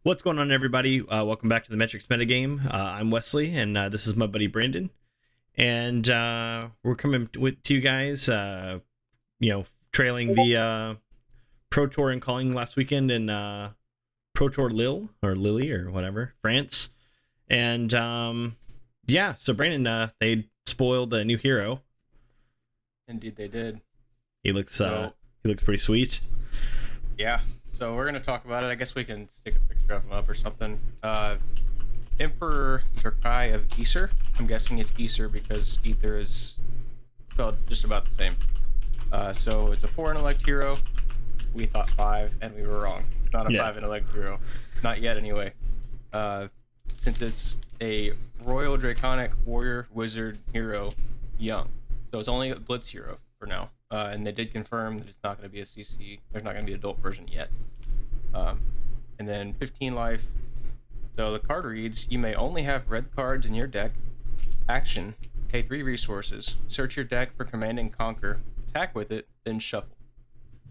What's going on, everybody? Welcome back to the Metrix Metagame. I'm Wesley, and this is my buddy Brandon. And we're coming to you guys, trailing the Pro Tour and calling last weekend in Pro Tour Lille, or Lille, or whatever, France. And so Brandon, they spoiled a new hero. Indeed, they did. He looks pretty sweet. Yeah. So we're going to talk about it. I guess we can stick a picture of him up or something. Emperor Durkai of Aesir. I'm guessing it's Aesir because Ether is spelled just about the same. So it's a 4 intellect hero. We thought 5, and we were wrong. Not a 5 intellect hero. Not yet, anyway. Since it's a Royal Draconic Warrior Wizard hero, young. So it's only a Blitz hero for now. And they did confirm that it's not going to be a CC. There's not going to be an adult version yet. And then 15 life. So the card reads, you may only have red cards in your deck. Action, pay 3 resources. Search your deck for Command and Conquer. Attack with it, then shuffle.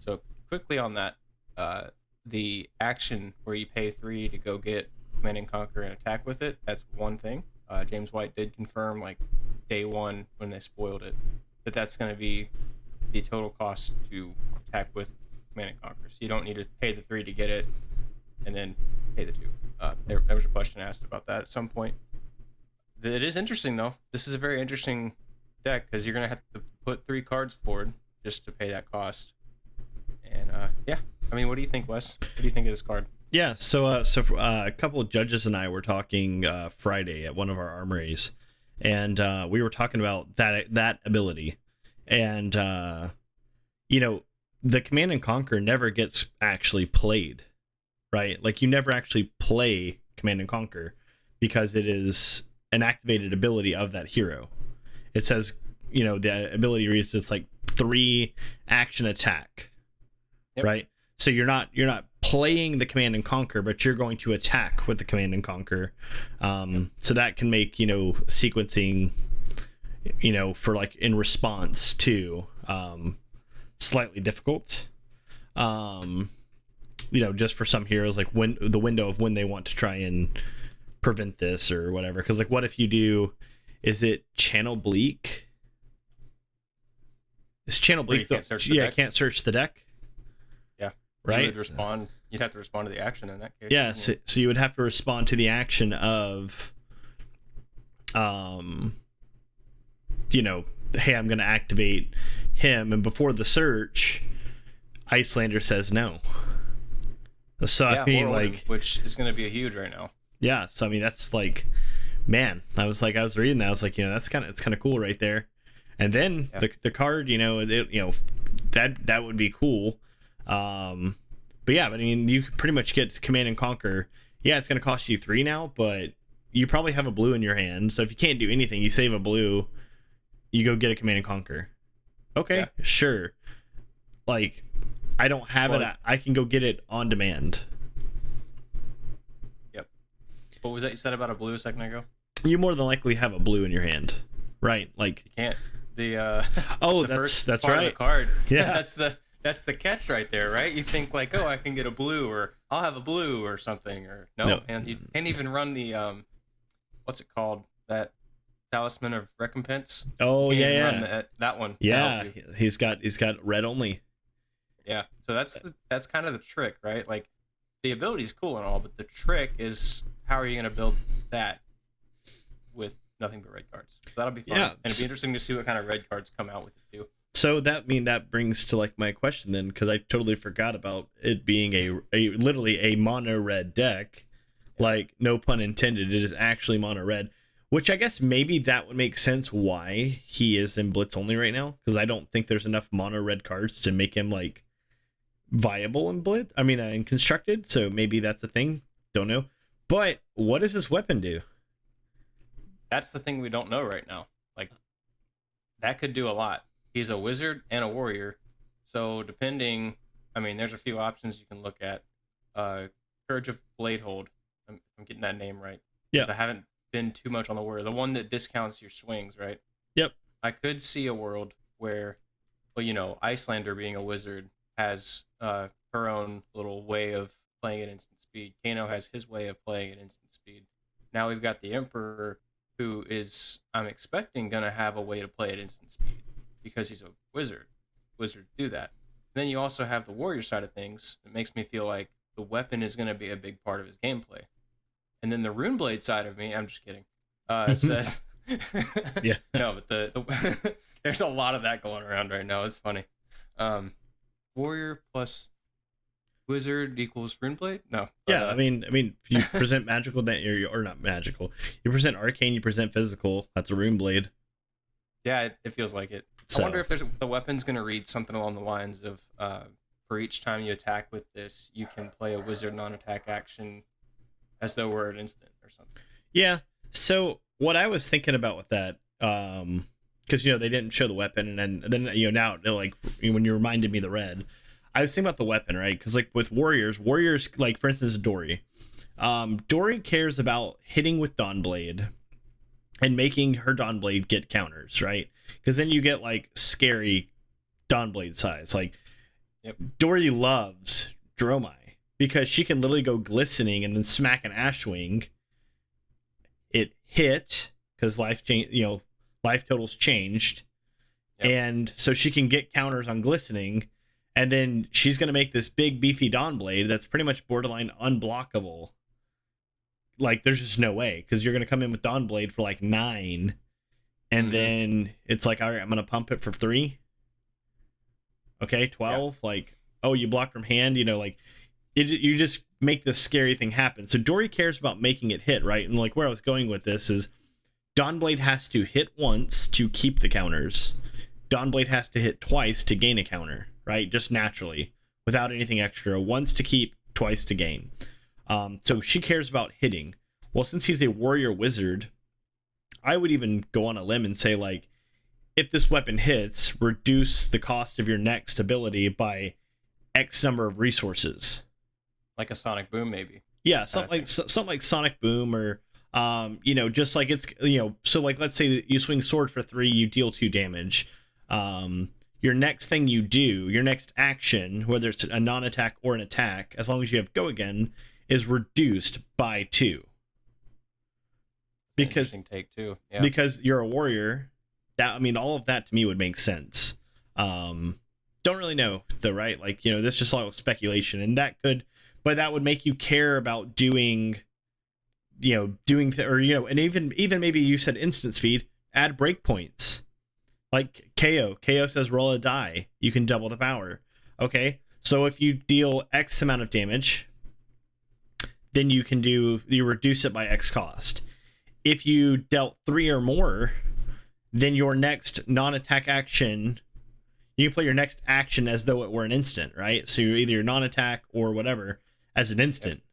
So quickly on that, the action where you pay 3 to go get Command and Conquer and attack with it, that's one thing. James White did confirm, like, day 1 when they spoiled it, that that's going to be the total cost to attack with Command and Conquer. So you don't need to pay the 3 to get it and then pay the 2. There was a question asked about that at some point. It is interesting, though. This is a very interesting deck because you're going to have to put 3 cards forward just to pay that cost. And I mean, what do you think, Wes? What do you think of this card? Yeah, so a couple of judges and I were talking Friday at one of our armories, and we were talking about that ability. And the Command and Conquer never gets actually played, right? Like, you never actually play Command and Conquer because it is an activated ability of that hero. It says, the ability reads, it's like 3 action attack. Yep. Right? So you're not playing the Command and Conquer, but you're going to attack with the Command and Conquer. So that can make, sequencing, for like in response to slightly difficult. Just for some heroes, like when the window of when they want to try and prevent this or whatever. Because like, what if you do? Is it Channel Bleak? Is Channel Bleak? Can't search the deck. Yeah. Right. You'd have to respond to the action in that case. Yeah. So you would have to respond to the action of, hey, I'm going to activate him, and before the search, Icelander says no. So yeah, I mean, which is going to be a huge right now. Yeah. So I mean, that's like, man. I was reading that. I was like, it's kind of cool right there. And then the card, that would be cool. But I mean, you could pretty much get Command and Conquer. Yeah, it's going to cost you 3 now, but you probably have a blue in your hand. So if you can't do anything, you save a blue. You go get a Command and Conquer. Okay, sure. Like, I don't have it. I can go get it on demand. Yep. What was that you said about a blue a second ago? You more than likely have a blue in your hand, right? Like, you can't. That's right. Of the card. Yeah, that's the catch right there, right? You think like, oh, I can get a blue, or I'll have a blue or something, or no. And you can't even run the what's it called? That Talisman of Recompense. Oh, yeah. That one. Yeah, he's got red only. Yeah, so that's kind of the trick, right? Like, the ability's cool and all, but the trick is how are you going to build that with nothing but red cards? So that'll be fun. Yeah. And it'd be interesting to see what kind of red cards come out with it too. So that brings to like my question then, because I totally forgot about it being a literally a mono red deck. Yeah. Like, no pun intended, it is actually mono red. Which I guess maybe that would make sense why he is in Blitz only right now, because I don't think there's enough mono red cards to make him like viable in Blitz. I mean, in Constructed. So maybe that's a thing. Don't know. But what does his weapon do? That's the thing we don't know right now. Like, that could do a lot. He's a wizard and a warrior. So depending, I mean, there's a few options you can look at. Courage of Bladehold. I'm getting that name right. Yeah. I haven't been too much on the warrior. The one that discounts your swings, right? Yep. I could see a world where, well, Icelander being a wizard has her own little way of playing it in speed. Kano has his way of playing at instant speed. Now we've got the Emperor, who is, I'm expecting, going to have a way to play at instant speed because he's a wizard. Wizards do that. Then you also have the warrior side of things. It makes me feel like the weapon is going to be a big part of his gameplay. And then the Runeblade side of me, I'm just kidding, says... Yeah. No, but the there's a lot of that going around right now. It's funny. Warrior plus wizard equals Runeblade? No. Yeah, I mean, if you present magical, or not magical. You present arcane, you present physical. That's a Runeblade. Yeah, it feels like it. So. I wonder if the weapon's going to read something along the lines of, for each time you attack with this, you can play a wizard non-attack action as though we're an instant or something. Yeah. So what I was thinking about with that, because they didn't show the weapon, and then now like when you reminded me of the red, I was thinking about the weapon, right? Because like with warriors, like for instance Dory, Dory cares about hitting with Dawnblade and making her Dawnblade get counters, right? Because then you get like scary Dawnblade size. Like, yep. Dory loves Dromai because she can literally go glistening and then smack an Ashwing. It hit because life totals changed, yep. And so she can get counters on glistening, and then she's gonna make this big beefy Dawnblade that's pretty much borderline unblockable. Like, there's just no way, because you're gonna come in with Dawnblade for like 9, and then it's like, all right, I'm gonna pump it for 3. Okay, 12. Yeah. Like, oh, you blocked from hand. Like you just make this scary thing happen. So Dory cares about making it hit, right? And like where I was going with this is Dawnblade has to hit once to keep the counters. Dawnblade has to hit twice to gain a counter, right? Just naturally, without anything extra. Once to keep, twice to gain. So she cares about hitting. Well, since he's a warrior wizard, I would even go on a limb and say, like, if this weapon hits, reduce the cost of your next ability by X number of resources. Like a Sonic Boom, maybe. Yeah, something like Sonic Boom, or just like it's so like let's say that you swing sword for 3, you deal 2 damage. Your next thing you do, your next action, whether it's a non-attack or an attack, as long as you have go again, is reduced by 2. Because take 2. Yeah. Because you're a warrior, all of that to me would make sense. Don't really know though, right? Like, this is just a lot of speculation, and but that would make you care about doing, and even maybe you said instant speed, add breakpoints. Like KO says roll a die, you can double the power. Okay, so if you deal X amount of damage, then you reduce it by X cost. If you dealt 3 or more, then your next non-attack action, you can play your next action as though it were an instant, right? So you're either non-attack or whatever as an instant. Yep.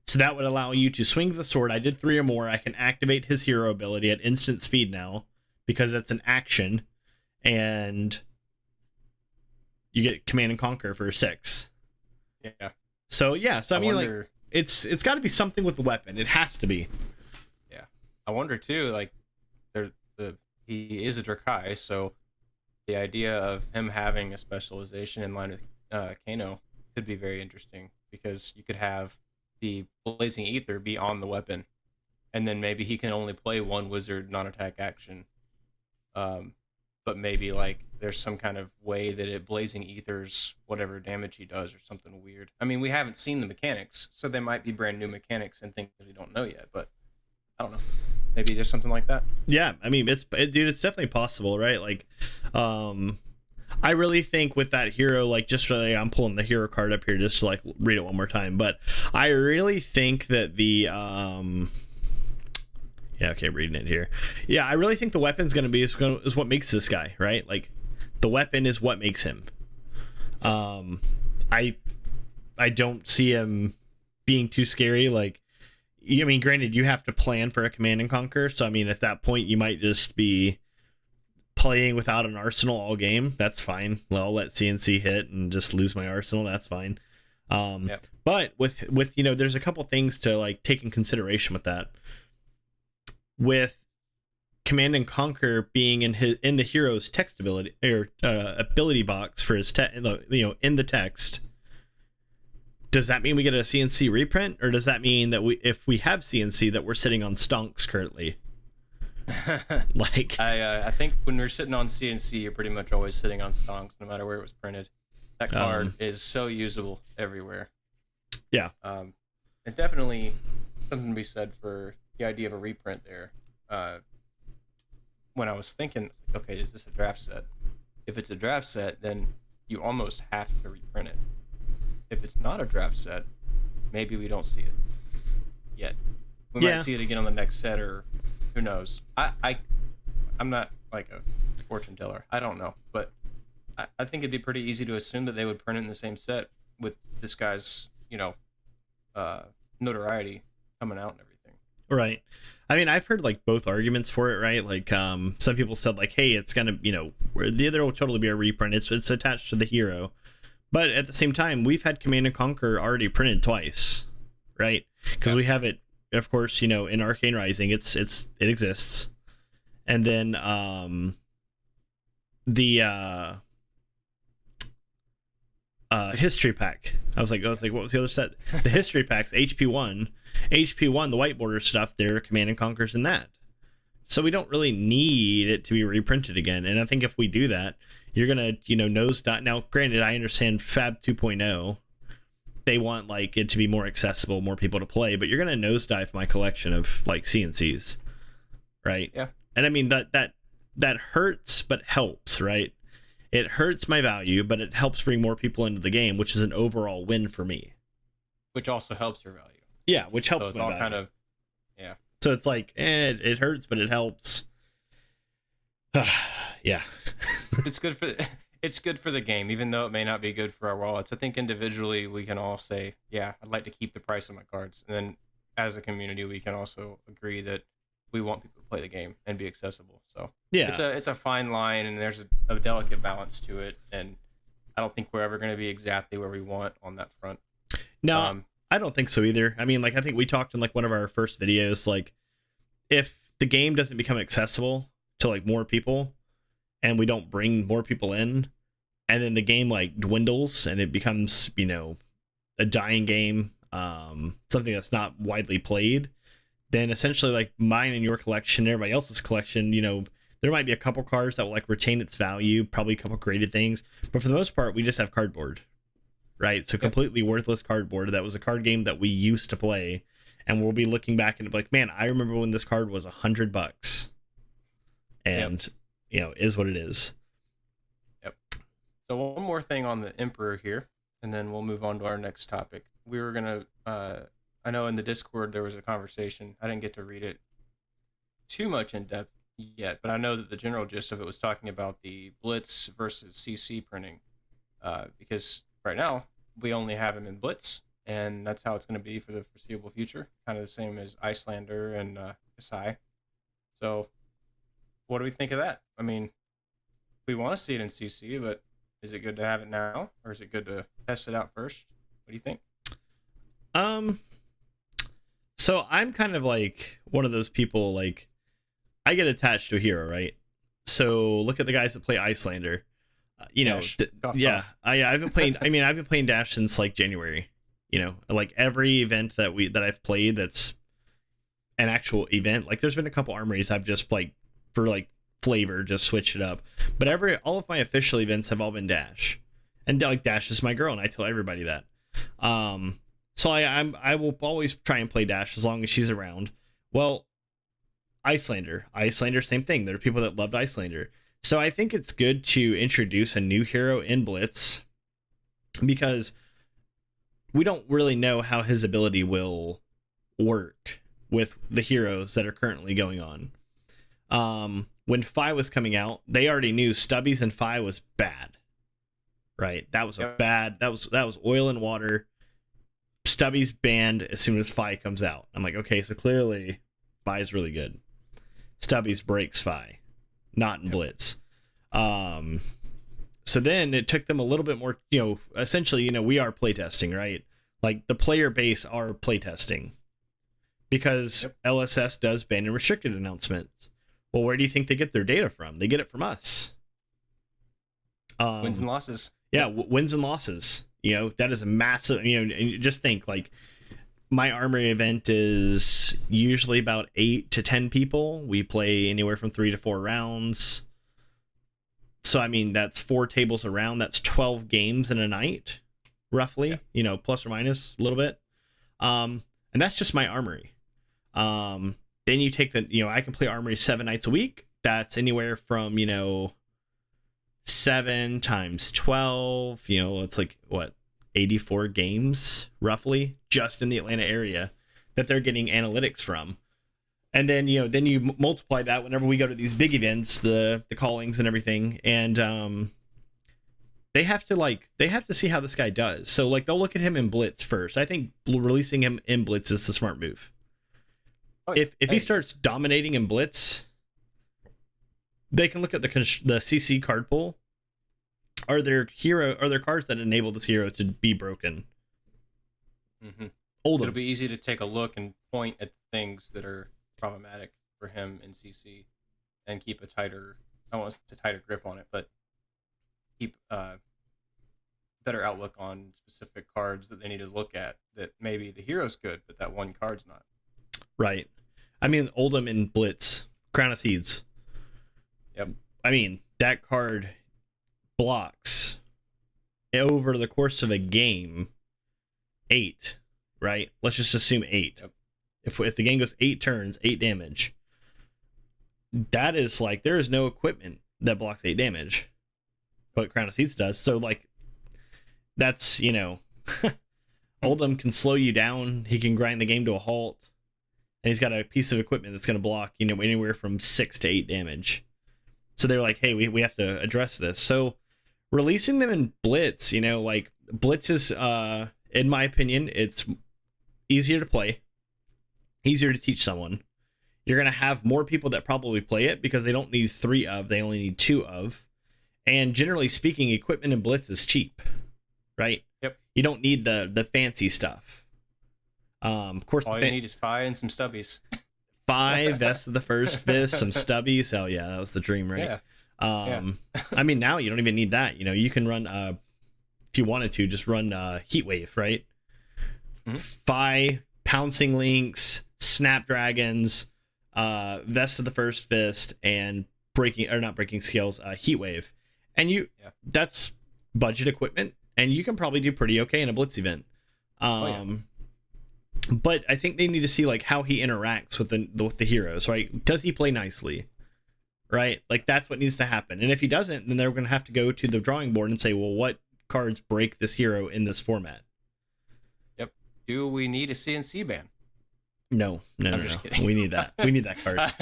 So that would allow you to swing the sword. I did 3 or more. I can activate his hero ability at instant speed now because it's an action, and you get Command and Conquer for 6. Yeah. So yeah. So I mean, wonder, like it's got to be something with the weapon. It has to be. Yeah. I wonder too. Like, he is a Drakai, so the idea of him having a specialization in line with Kano could be very interesting, because you could have the Blazing Ether be on the weapon, and then maybe he can only play 1 wizard non-attack action. But maybe like there's some kind of way that it Blazing Ethers whatever damage he does or something weird. I mean, we haven't seen the mechanics, so they might be brand new mechanics and things that we don't know yet, but I don't know. Maybe there's something like that. Yeah, I mean, it's definitely possible, right? Like, I really think with that hero, like, just really, I'm pulling the hero card up here just to like read it one more time, but I really think that reading it here. Yeah, I really think the weapon's going to be is what makes this guy, right? Like, the weapon is what makes him. I don't see him being too scary. Like, I mean, granted, you have to plan for a Command and Conquer, so I mean, at that point, you might just be playing without an arsenal all game. That's fine. Well, I'll let CNC hit and just lose my arsenal. That's fine. Yep. But with there's a couple things to like take in consideration with that. With Command and Conquer being in the hero's text ability or ability box for his in the text, does that mean we get a CNC reprint, or does that mean that if we have CNC, that we're sitting on stonks currently? Like, I think when we're sitting on CNC, you're pretty much always sitting on stonks, no matter where it was printed. That card is so usable everywhere. Yeah. And definitely something to be said for the idea of a reprint there. When I was thinking, okay, is this a draft set? If it's a draft set, then you almost have to reprint it. If it's not a draft set, maybe we don't see it yet. We might see it again on the next set, or who knows. I'm not like a fortune teller. I don't know, but I think it'd be pretty easy to assume that they would print it in the same set with this guy's, notoriety coming out and everything. Right. I mean, I've heard like both arguments for it, right? Like, some people said like, hey, it's gonna, there will totally be a reprint. It's attached to the hero, but at the same time, we've had Command and Conquer already printed twice, right? Because we have it, of course, in Arcane Rising, it exists, and then the history pack. I was like, what was the other set? The history packs, HP1, the white border stuff. There, Command and Conquer's in that. So we don't really need it to be reprinted again. And I think if we do that, you're gonna, nosedive. Now, granted, I understand Fab 2.0. They want like it to be more accessible, more people to play, but you're gonna nosedive my collection of like CNCs, right? Yeah. And I mean that hurts, but helps, right? It hurts my value, but it helps bring more people into the game, which is an overall win for me. Which also helps your value. Yeah, which helps so it's my all value. kind of, yeah. So it's like, it hurts, but it helps. Yeah. It's good for the game, even though it may not be good for our wallets. I think individually we can all say, yeah, I'd like to keep the price of my cards. And then as a community, we can also agree that we want people to play the game and be accessible. So yeah, it's a fine line, and there's a delicate balance to it. And I don't think we're ever going to be exactly where we want on that front. No, I don't think so either. I mean, like, I think we talked in like one of our first videos, like, if the game doesn't become accessible to like more people, and we don't bring more people in, and then the game like dwindles and it becomes, a dying game, something that's not widely played, then essentially like mine and your collection, everybody else's collection, there might be a couple cards that will like retain its value, probably a couple graded things, but for the most part, we just have cardboard, right? So completely worthless cardboard. That was a card game that we used to play, and we'll be looking back and be like, man, I remember when this card was $100, and is what it is. Yep. So one more thing on the Emperor here, and then we'll move on to our next topic. We were gonna, I know in the Discord there was a conversation. I didn't get to read it too much in depth yet, but I know that the general gist of it was talking about the Blitz versus CC printing, because right now we only have him in Blitz, and that's how it's going to be for the foreseeable future. Kind of the same as Icelander and Kasai. So what do we think of that? I mean, we want to see it in CC, but is it good to have it now, or is it good to test it out first? What do you think? So I'm kind of like one of those people, like, I get attached to a hero, right? So look at the guys that play Icelander. I've been playing. I've been playing Dash since like January. Like every event that I've played that's an actual event. Like there's been a couple armories I've just like for like flavor, just switch it up. But all of my official events have all been Dash, and like Dash is my girl, and I tell everybody that. So I will always try and play Dash as long as she's around. Well, Icelander, same thing. There are people that loved Icelander. So I think it's good to introduce a new hero in Blitz, because we don't really know how his ability will work with the heroes that are currently going on. When Phi was coming out, they already knew Stubbies and Phi was bad, right? That was that was oil and water. Stubbies banned as soon as Phi comes out. I'm like, okay, so clearly Phi is really good. Stubbies breaks Phi, not in Blitz. So then it took them a little bit more, essentially, we are playtesting, right? Like the player base are playtesting, because LSS does ban and restricted announcements. Well, where do you think they get their data from? They get it from us. Wins and losses. Yeah, wins and losses. That is a massive, and you just think like my armory event is usually about 8 to 10 people. We play anywhere from 3 to 4 rounds. So, I mean, that's 4 tables around. That's 12 games in a night, roughly, plus or minus a little bit. And that's just my armory. Then you take I can play armory 7 nights a week. That's anywhere from, 7 times 12, it's like, what, 84 games, roughly, just in the Atlanta area that they're getting analytics from. And then, then you multiply that whenever we go to these big events, the callings and everything. And they have to see how this guy does. So, like, they'll look at him in Blitz first. I think releasing him in Blitz is the smart move. Oh, if he starts dominating in Blitz, they can look at the CC card pool. Are there cards that enable this hero to be broken? Mm-hmm. It'll be easy to take a look and point at things that are problematic for him in CC and keep a tighter grip on it, but keep better outlook on specific cards that they need to look at, that maybe the hero's good, but that one card's not. Right. I mean, Oldham in Blitz, Crown of Seeds. Yep. I mean, that card blocks over the course of a game 8, right? Let's just assume 8. Yep. If the game goes 8 turns, 8 damage, that is like, there is no equipment that blocks 8 damage, but Crown of Seeds does. So, like, that's, Oldham can slow you down. He can grind the game to a halt, and he's got a piece of equipment that's going to block, anywhere from 6 to 8 damage. So they're like, hey, we have to address this. So releasing them in Blitz, like, Blitz is, in my opinion, it's easier to play, easier to teach someone. You're going to have more people that probably play it because they don't need 3 of, they only need 2 of. And generally speaking, equipment in Blitz is cheap, right? Yep. You don't need the fancy stuff. Of course, all you need is 5 and some stubbies. 5 Vest of the First Fist, some stubbies. Hell yeah, that was the dream, right? Yeah. I mean, now you don't even need that. You can run, if you wanted to, just run Heat Wave, right? Mm-hmm. 5 Pouncing Links, Snapdragons, Vest of the First Fist, and not breaking scales, Heat Wave. And that's budget equipment, and you can probably do pretty okay in a Blitz event. But I think they need to see, like, how he interacts with the heroes, right? Does he play nicely, right? Like, that's what needs to happen. And if he doesn't, then they're going to have to go to the drawing board and say, well, what cards break this hero in this format? Yep. Do we need a CNC ban? No. Just kidding. We need that. We need that card.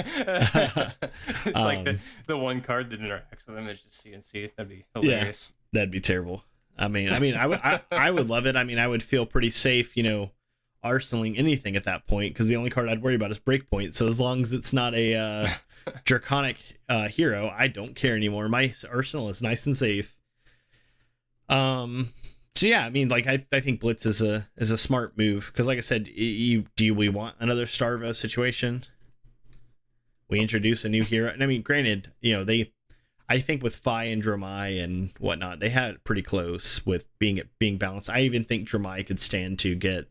It's like the one card that interacts with them is just CNC. That'd be hilarious. Yeah, that'd be terrible. I mean, I would love it. I mean, I would feel pretty safe, arsenaling anything at that point, because the only card I'd worry about is Breakpoint. So as long as it's not a draconic hero, I don't care anymore. My arsenal is nice and safe. So yeah, I mean, like, I think Blitz is a smart move, because, like I said, do we want another Starvo situation? We introduce a new hero, and I mean, granted, I think with Fi and Dromai and whatnot, they had it pretty close with being balanced. I even think Dromai could stand to get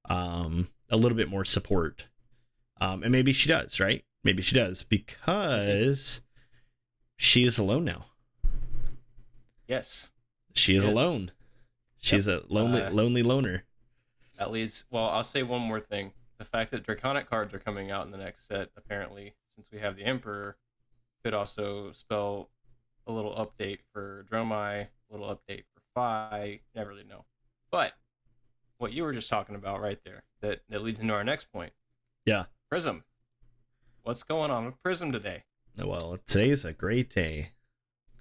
a little bit more support, and maybe she does, right? Maybe she does, because she is alone now. Yes, she is alone. She's a lonely loner. That leads. Well, I'll say one more thing: the fact that Draconic cards are coming out in the next set, apparently, since we have the Emperor, could also spell a little update for Dromai, a little update for Fi. Never really know, but what you were just talking about right there, that leads into our next point. Yeah. Prism. What's going on with Prism today? Well, today's a great day.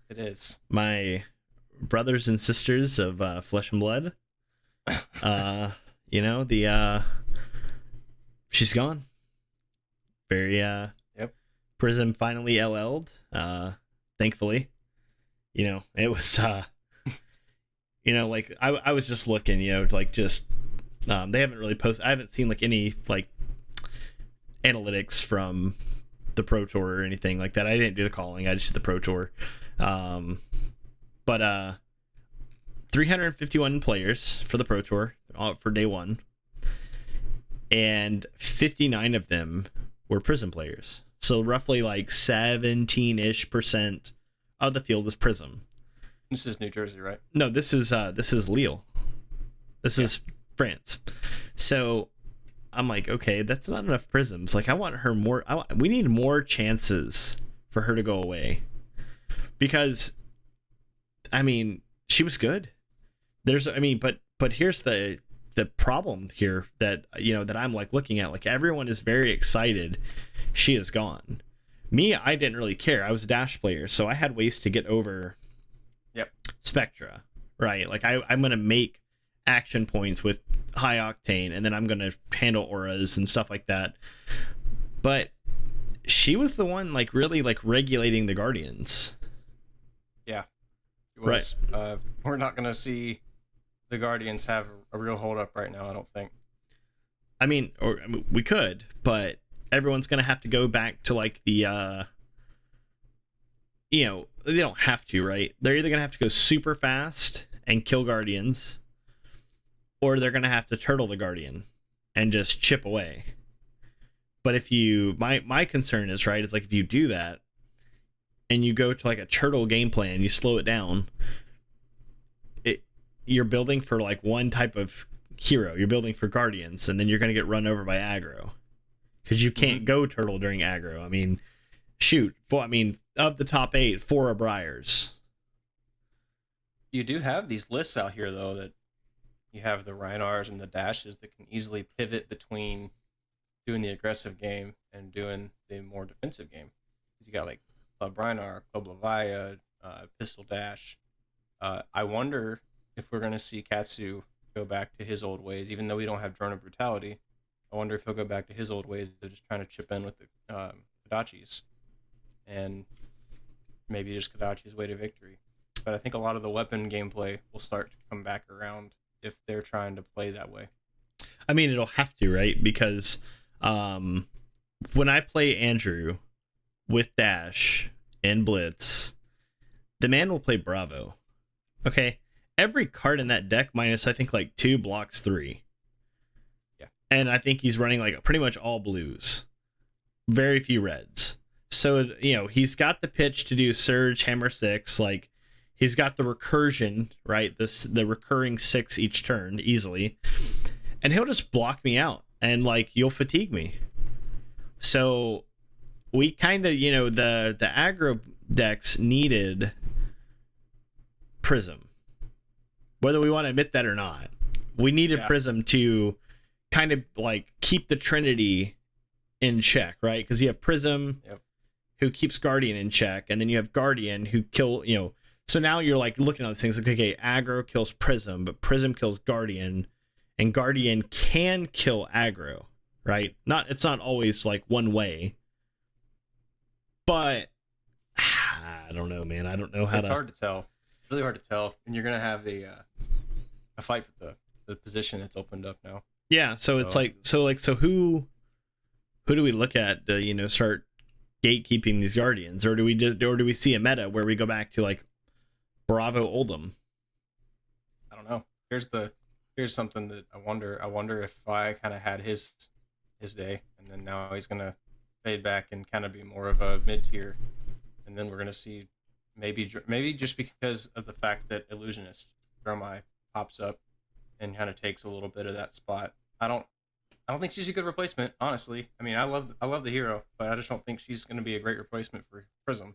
It is. My brothers and sisters of flesh and blood, she's gone. Very, yep. Prism finally LL'd, thankfully. It was, like, I was just looking, like, just, they haven't really posted, I haven't seen, like, any, like, analytics from the Pro Tour or anything like that. I didn't do the calling, I just did the Pro Tour. But 351 players for the Pro Tour for day one, and 59 of them were Prism players. So roughly like 17-ish% of the field is Prism. This is New Jersey, right? No, this is Lille. This is France. So I'm like, okay, that's not enough Prisms. Like, I want her more. We need more chances for her to go away, because, I mean, she was good. But here's the problem here that that I'm like looking at. Like, everyone is very excited she is gone. Me, I didn't really care. I was a Dash player, so I had ways to get over. Yep. Spectra, right? Like, I'm gonna make action points with high octane, and then I'm gonna handle auras and stuff like that. But she was the one like really like regulating the Guardians. Yeah, it was. Right. We're not gonna see the Guardians have a real hold up right now, I don't think. I mean, we could, but everyone's gonna have to go back to like the they don't have to, right? They're either gonna have to go super fast and kill Guardians, or they're gonna have to turtle the Guardian and just chip away. But if you, my concern is, right, it's like, if you do that and you go to like a turtle game plan, you slow it down, you're building for like one type of hero. You're building for Guardians, and then you're gonna get run over by aggro, because you can't go turtle during aggro. I mean, shoot, of the top 8, 4 are Briars. You do have these lists out here though, that you have the Reinars and the Dashes that can easily pivot between doing the aggressive game and doing the more defensive game. You got like Club Reinar, Club Levia, Pistol Dash. I wonder if we're going to see Katsu go back to his old ways, even though we don't have Drone of Brutality. I wonder if he'll go back to his old ways of just trying to chip in with the Kodachis, and maybe just Kodachi's way to victory. But I think a lot of the weapon gameplay will start to come back around if they're trying to play that way. I mean, it'll have to, right? Because when I play Andrew with Dash and Blitz, the man will play Bravo. Okay? Every card in that deck, minus I think like 2, blocks 3. Yeah. And I think he's running like pretty much all blues. Very few reds. So, he's got the pitch to do Surge, Hammer 6, like, he's got the recursion, right? The recurring 6 each turn easily. And he'll just block me out, and like, you'll fatigue me. So we kind of, the aggro decks needed Prism. Whether we want to admit that or not. We needed Prism to kind of like keep the Trinity in check, right? Because you have Prism who keeps Guardian in check, and then you have Guardian who so now you're like looking at these things like, okay, aggro kills Prism, but Prism kills Guardian, and Guardian can kill aggro, right? It's not always like one way, but I don't know, man. I don't know how It's hard to tell. It's really hard to tell, and you're gonna have a fight for the position that's opened up now. Yeah, so it's so who do we look at to start gatekeeping these Guardians, or do we see a meta where we go back to like Bravo Oldham? I don't know. Here's something that I wonder if I kind of had his day, and then now he's gonna fade back and kind of be more of a mid tier, and then we're gonna see maybe just because of the fact that Illusionist Dromai pops up and kind of takes a little bit of that spot. I don't think she's a good replacement, honestly. I mean, I love the hero, but I just don't think she's going to be a great replacement for Prism.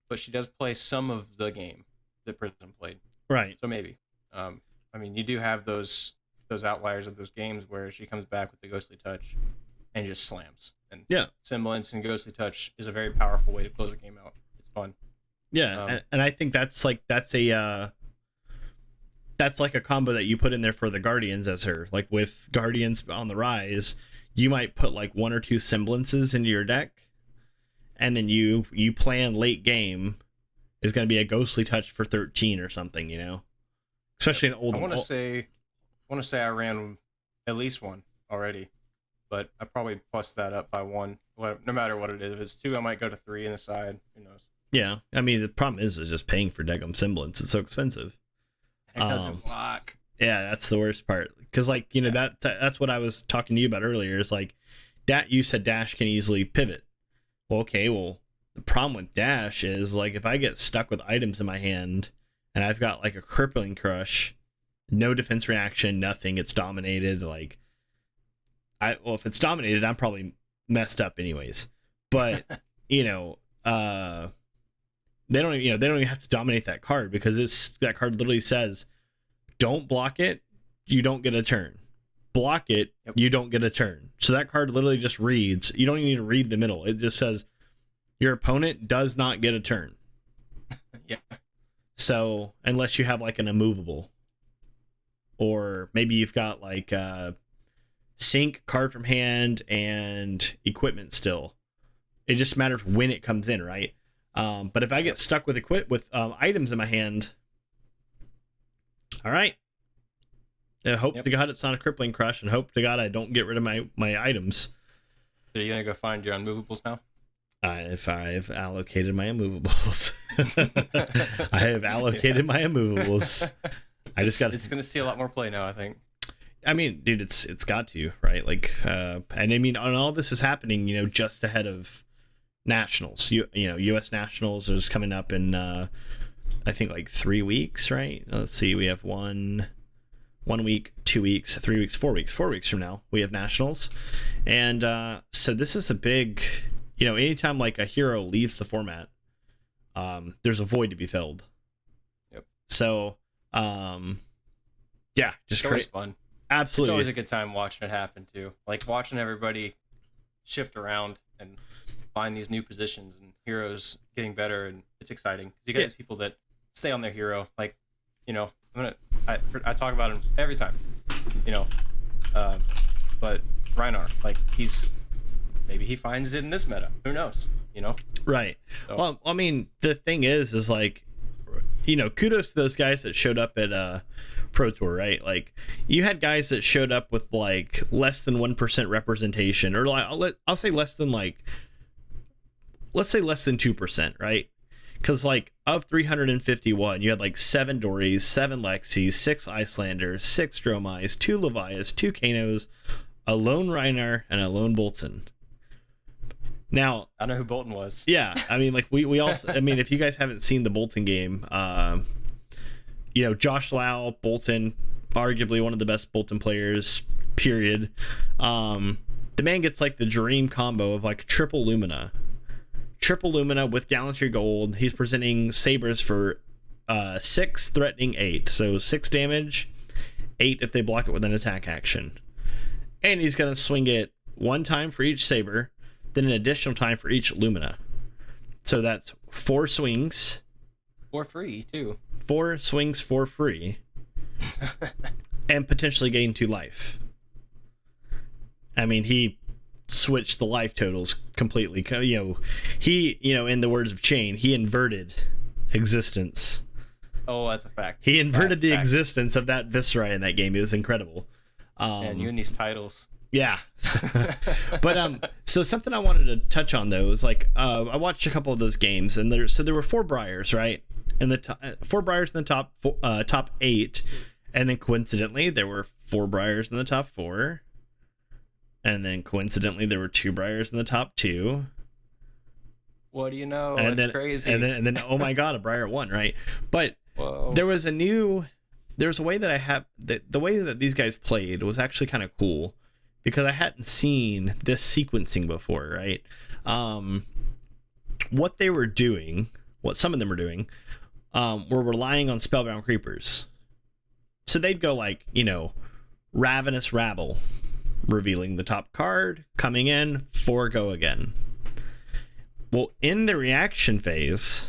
But she does play some of the game that Prism played, right? So maybe. I mean, you do have those outliers of those games where she comes back with the Ghostly Touch and just slams. And Semblance and Ghostly Touch is a very powerful way to close a game out. It's fun. Yeah, and I think that's like a combo that you put in there for the Guardians as her. Like, with Guardians on the rise, you might put like 1 or 2 semblances into your deck, and then you plan late game is going to be a Ghostly Touch for 13 or something, especially in old. I want to say I ran at least 1 already, but I probably plus that up by 1. No matter what it is, if it's 2, I might go to 3 in the side. Who knows? Yeah, I mean, the problem is just paying for Degum Semblance. It's so expensive. It doesn't block. Yeah, that's the worst part. Because, like, you know, that's what I was talking to you about earlier. Is like, you said dash can easily pivot. Well, okay, well, the problem with dash is, like, if I get stuck with items in my hand and I've got, like, a crippling crush, no defense reaction, nothing, it's dominated, like, if it's dominated, I'm probably messed up anyways. But, you know, they don't even have to dominate that card, because that card literally says, don't block it, you don't get a turn. Block it, you don't get a turn. So that card literally just reads. You don't even need to read the middle. It just says your opponent does not get a turn. Yeah. So unless you have like an immovable, or maybe you've got like sync, card from hand, and equipment still. It just matters when it comes in, right? But if I get stuck with items in my hand, all right. Hope to God it's not a crippling crush, and hope to God I don't get rid of my items. So you're gonna go find your unmovables now? If I've allocated my immovables, I have allocated my immovables. I just got. It's gonna see a lot more play now, I think. I mean, dude, it's got to, right? Like, and I mean, and all this is happening, you know, just ahead of nationals. You know, U.S. nationals is coming up in, I think, like 3 weeks, right? Let's see, we have 1 week, 2 weeks, 3 weeks, 4 weeks. 4 weeks from now, we have nationals, and so this is a big, you know, anytime like a hero leaves the format, there's a void to be filled. Yep. So, yeah, just it's always fun. Absolutely. It's always a good time watching it happen too. Like watching everybody shift around and find these new positions and heroes getting better, and it's exciting. You get these people that stay on their hero. Like, you know, I talk about him every time, you know, but Reinar, like maybe he finds it in this meta. Who knows? You know? Right. So. Well, I mean, the thing is like, you know, kudos to those guys that showed up at Pro Tour, right? Like, you had guys that showed up with like less than 1% representation, or like I'll say less than let's say less than 2%, right? Because like of 351, you had like 7 Dories, 7 Lexis, 6 Icelanders, 6 Dromais, 2 Levias, 2 Kanos, a lone Reinar, and a lone Bolton. Now, I know who Bolton was. Yeah, I mean, like we also, I mean, if you guys haven't seen the Bolton game, you know, Josh Lau, Bolton, arguably one of the best Bolton players, period. The man gets like the dream combo of like triple Lumina with Gallantry Gold. He's presenting sabers for 6, threatening 8, so 6 damage, 8 if they block it with an attack action, and he's gonna swing it 1 time for each saber, then an additional time for each Lumina. So that's 4 swings. For free, too. 4 swings for free. And potentially gain 2 life. I mean, he switched the life totals completely. You know, in the words of Chain, he inverted existence. Oh, that's a fact. He inverted the existence of that Viscera in that game. It was incredible. And you and these titles. Yeah. But so something I wanted to touch on though is like I watched a couple of those games, and there were 4 Briars, right? And the 4 Briars in the top 8, and then coincidentally there were 4 Briars in the top 4, and then coincidentally there were 2 Briars in the top 2. What do you know? And That's crazy. And then oh my god, a Briar won, right? But whoa. There was a way that I have the way that these guys played was actually kind of cool, because I hadn't seen this sequencing before, right? What they were doing, what some of them were doing, were relying on Spellbound Creepers. So they'd go like, you know, Ravenous Rabble, revealing the top card, coming in, 4 go again. Well, in the reaction phase,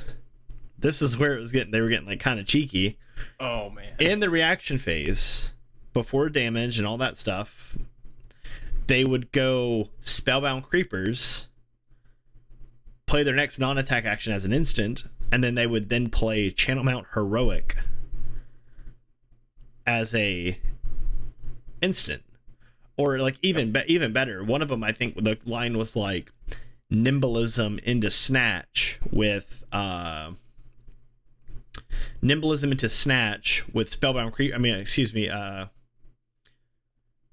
this is where they were getting like kind of cheeky. Oh man. In the reaction phase, before damage and all that stuff, they would go Spellbound Creepers, play their next non-attack action as an instant, and then they would then play Channel Mount Heroic as a instant. Or like even better, one of them, I think the line was like Nimblism into Snatch with nimblism into snatch with spellbound creep. I mean, excuse me.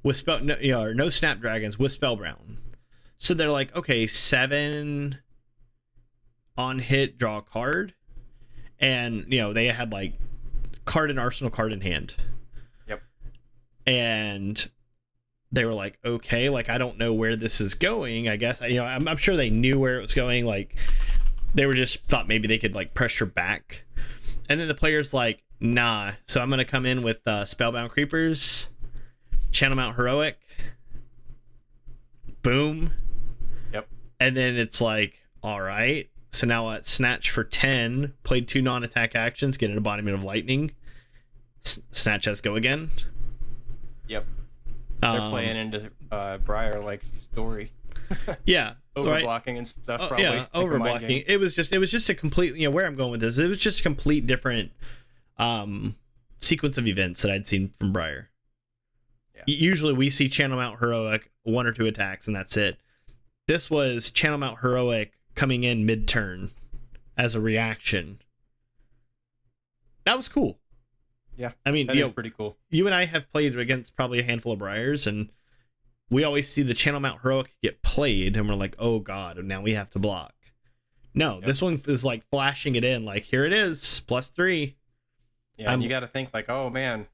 With no snapdragons with spellbound. So they're like, okay, 7 on hit, draw a card, and they had like card in arsenal, card in hand. Yep. And they were like, okay, like I don't know where this is going. I guess I'm sure they knew where it was going. Like they were just thought maybe they could like pressure back, and then the players like, nah. So I'm gonna come in with spellbound creepers, channel mount heroic, boom. Yep. And then it's like, all right. So now at snatch for 10, played 2 non-attack actions, get an embodiment of lightning. Snatch has go again. Yep. They're playing into Briar like story. Yeah. Overblocking right? and stuff. Probably. Yeah, overblocking. It was just a complete. Where I'm going with this, it was just a complete different sequence of events that I'd seen from Briar. Yeah. Usually we see channel mount heroic, 1 or 2 attacks, and that's it. This was channel mount heroic coming in mid-turn as a reaction. That was cool. Yeah, I mean, that is pretty cool. You and I have played against probably a handful of Briars, and we always see the channel mount heroic get played, and we're like, oh god, now we have to block. No, This one is like flashing it in, like, here it is, +3. Yeah, and you got to think like, oh man,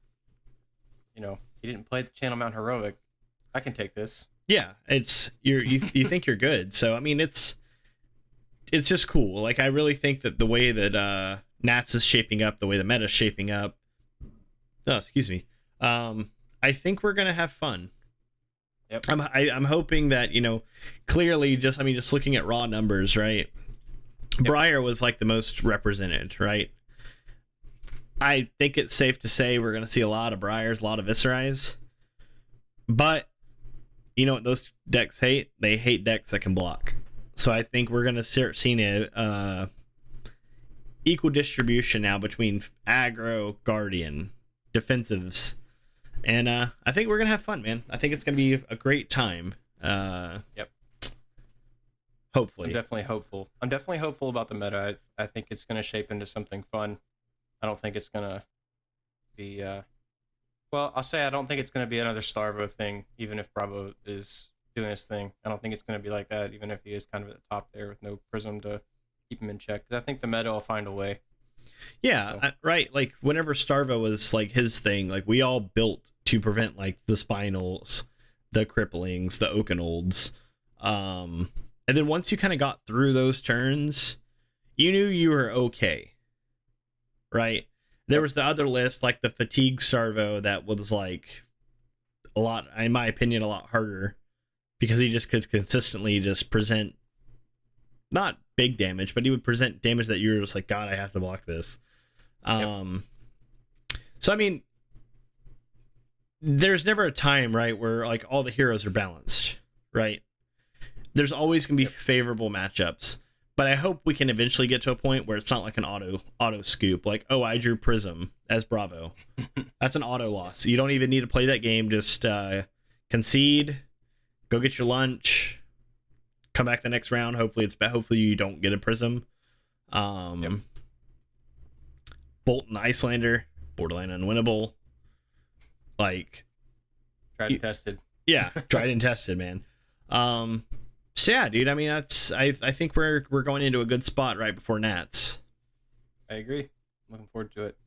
you didn't play the channel mount heroic. I can take this. Yeah, it's you think you're good. So I mean, it's just cool. Like I really think that the way that Nats is shaping up, the way the meta is shaping up. Oh, excuse me. I think we're gonna have fun. Yep. I'm hoping that clearly just looking at raw numbers, right? Yep. Briar was like the most represented, right? I think it's safe to say we're gonna see a lot of Briars, a lot of Viserais, but you know what those decks hate? They hate decks that can block. So I think we're gonna start seeing a equal distribution now between aggro, guardian, defensives, and I think we're gonna have fun, man. I think it's gonna be a great time. Yep. Hopefully. I'm definitely hopeful about the meta. I think it's gonna shape into something fun. I don't think it's gonna be well, I'll say I don't think it's gonna be another Starvo thing, even if Bravo is doing his thing. I don't think it's gonna be like that, even if he is kind of at the top there with no Prism to keep him in check. Because I think the meta will find a way. Yeah, so. Right. Like whenever Starvo was like his thing, like we all built to prevent like the Spinals, the Cripplings, the Oakenolds. And then once you kind of got through those turns, you knew you were okay. Right? There was the other list, like the Fatigue Starvo, that was like a lot, in my opinion, a lot harder because he just could consistently just present not big damage, but he would present damage that you were just like, God, I have to block this. So I mean, there's never a time, right, where like all the heroes are balanced, right? There's always gonna be favorable matchups, but I hope we can eventually get to a point where it's not like an auto scoop, like, oh, I drew Prism as Bravo. That's an auto loss. You don't even need to play that game. Just concede, go get your lunch, come back the next round. Hopefully you don't get a Prism. Bolt and Icelander, borderline unwinnable. Like tried and tested. Yeah, tried and tested, man. So yeah, dude. I mean, I think we're going into a good spot right before Nats. I agree. Looking forward to it.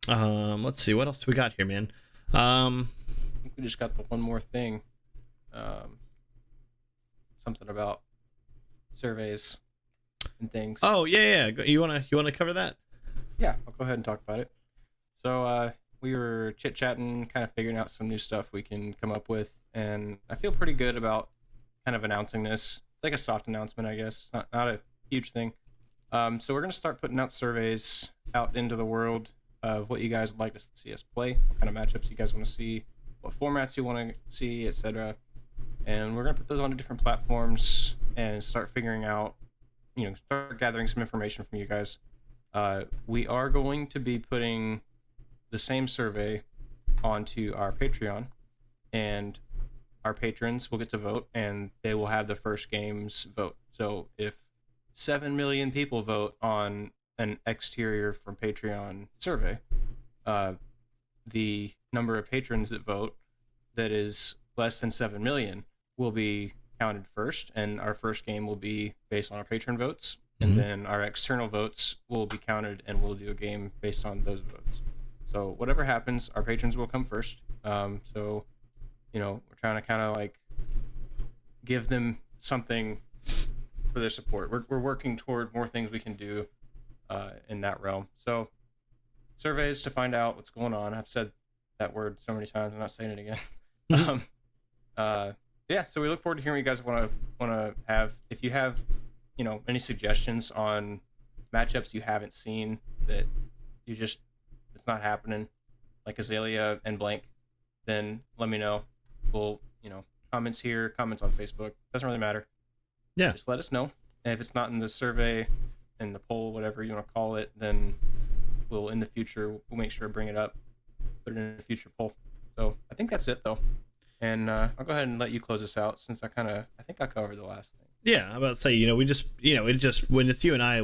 Let's see what else do we got here, man. I think we just got the one more thing. Something about surveys and things. Oh yeah. You wanna cover that? Yeah, I'll go ahead and talk about it. So we were chit-chatting, kind of figuring out some new stuff we can come up with, and I feel pretty good about kind of announcing this. It's like a soft announcement, I guess. Not a huge thing. So we're going to start putting out surveys out into the world of what you guys would like to see us play, what kind of matchups you guys want to see, what formats you want to see, etc. And we're going to put those onto different platforms and start figuring out, start gathering some information from you guys. We are going to be putting the same survey onto our Patreon, and our patrons will get to vote, and they will have the first game's vote. So if 7 million people vote on an exterior from Patreon survey, the number of patrons that vote that is less than 7 million will be counted first, and our first game will be based on our patron votes, and then our external votes will be counted, and we'll do a game based on those votes. So whatever happens, our patrons will come first. So, we're trying to kind of like give them something for their support. We're working toward more things we can do in that realm. So surveys to find out what's going on. I've said that word so many times, I'm not saying it again. Yeah, so we look forward to hearing what you guys want to have. If you have, any suggestions on matchups you haven't seen that it's not happening, like Azalea and Blank, then let me know. We'll, comments here, comments on Facebook, doesn't really matter. Yeah. Just let us know. And if it's not in the survey, in the poll, whatever you want to call it, then we'll, in the future, we'll make sure to bring it up, put it in a future poll. So I think that's it, though. And I'll go ahead and let you close this out, since I think I covered the last thing. Yeah, I'm about to say, we just, it just, when it's you and I,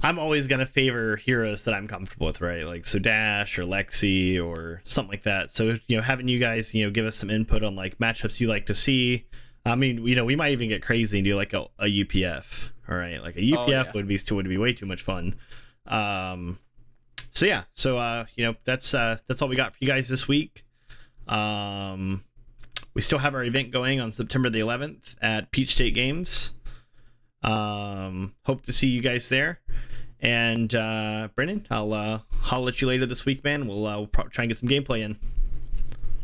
I'm always going to favor heroes that I'm comfortable with, right? Like, so Dash or Lexi or something like that. So, having you guys, give us some input on, like, matchups you like to see. I mean, we might even get crazy and do, like, a UPF, all right? Like, a UPF would be way too much fun. So, yeah. So, that's all we got for you guys this week. We still have our event going on September the 11th at Peach State Games. Hope to see you guys there. And Brennan, I'll holler at you later this week, man. We'll probably try and get some gameplay in.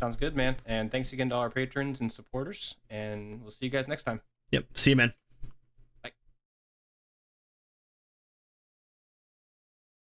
Sounds good, man. And thanks again to all our patrons and supporters. And we'll see you guys next time. Yep. See you, man.